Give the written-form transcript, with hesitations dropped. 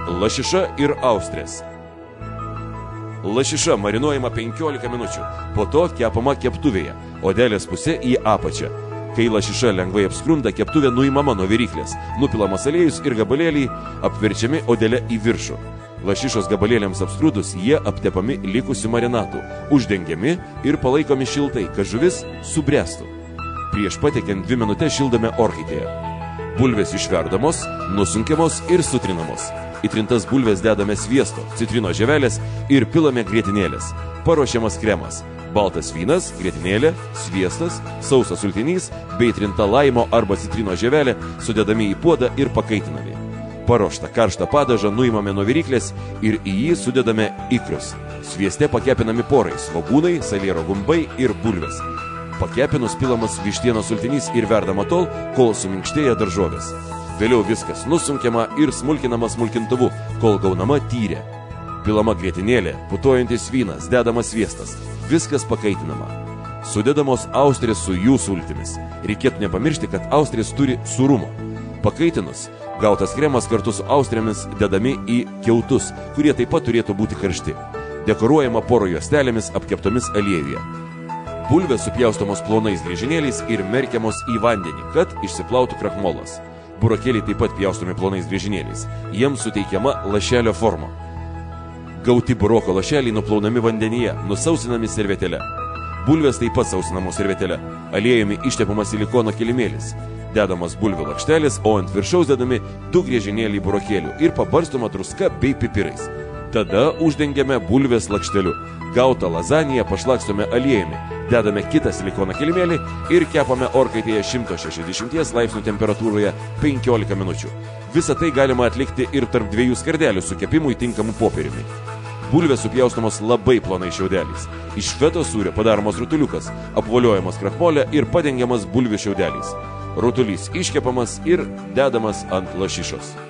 Lašiša ir austrės. Lašiša marinuojama 15 minučių, po to kepama keptuvėje, odelės pusė į apačią. Kai lašiša lengvai apskrunda, keptuvė nuimama nuo viryklės, nupilamas aliejus ir gabalėliai apverčiami odelė į viršų. Lašišos gabalėliams apskrudus jie aptepami likusių marinatų, uždengiami ir palaikomi šiltai, kad žuvis subręstų. Prieš patiekiant 2 minutės šildome orkaitėje. Bulvės išverdamos, nusunkiamos ir sutrinamos. Į trintas bulvės dedame sviesto, citrino žievelės ir pilame grietinėlės. Paruošiamas kremas. Baltas vynas, grietinėlė, sviestas, sausas sultinys bei trinta laimo arba citrino žievelė sudedami į puodą ir pakaitinami. Paruoštą karštą padažą nuimame nuo viryklės ir į jį sudedame ikrius. Svieste pakepinami porai, svogūnai, saliero gumbai ir bulvės. Pakepinus pilamas vištienos sultinys ir verdama tol, kol suminkštėja daržovės. Vėliau viskas nusunkiama ir smulkinama smulkintuvu, kol gaunama tyrė. Pilama grietinėlė, putojantis vynas, dedamas sviestas. Viskas pakaitinama. Sudedamos austrės su jų sultimis. Reikėtų nepamiršti, kad austrės turi sūrumo. Pakaitinus, gautas kremas kartu su austrėmis dedami į kiautus, kurie taip pat turėtų būti karšti. Dekoruojama poro juostelėmis apkeptomis aliejuje. Bulvės supjaustomos plonais griežinėliais ir merkiamos į vandenį, kad išsiplautų krakmolas. Burokėliai taip pat pjaustomi plonais griežinėliais. Jiems suteikiama lašelio forma. Gauti buroko lašeliai nuplaunami vandenyje, nusausinami servetėle. Bulvės taip pat sausinamos servetėle. Aliejumi ištepamas silikono kilimėlis. Dedamas bulvių lakštelis, o ant viršaus dedami 2 griežinėliai burokėlių ir pabarstoma druska bei pipirais. Tada uždengiame bulvės lakšteliu. Gautą lazaniją pašlakstome aliejumi. Dedame kitą silikono kilimėlį ir kepame orkaitėje 160 laipsnių temperatūroje 15 minučių. Visą tai galima atlikti ir tarp 2 skardelių su kepimui tinkamu popieriumi. Bulvės supjaustomos labai plonai šiaudeliais. Iš feto sūrio padaromas rutuliukas, apvoliojamas krakmolė ir padengiamas bulvių šiaudeliais. Rutulys iškepamas ir dedamas ant lašišos.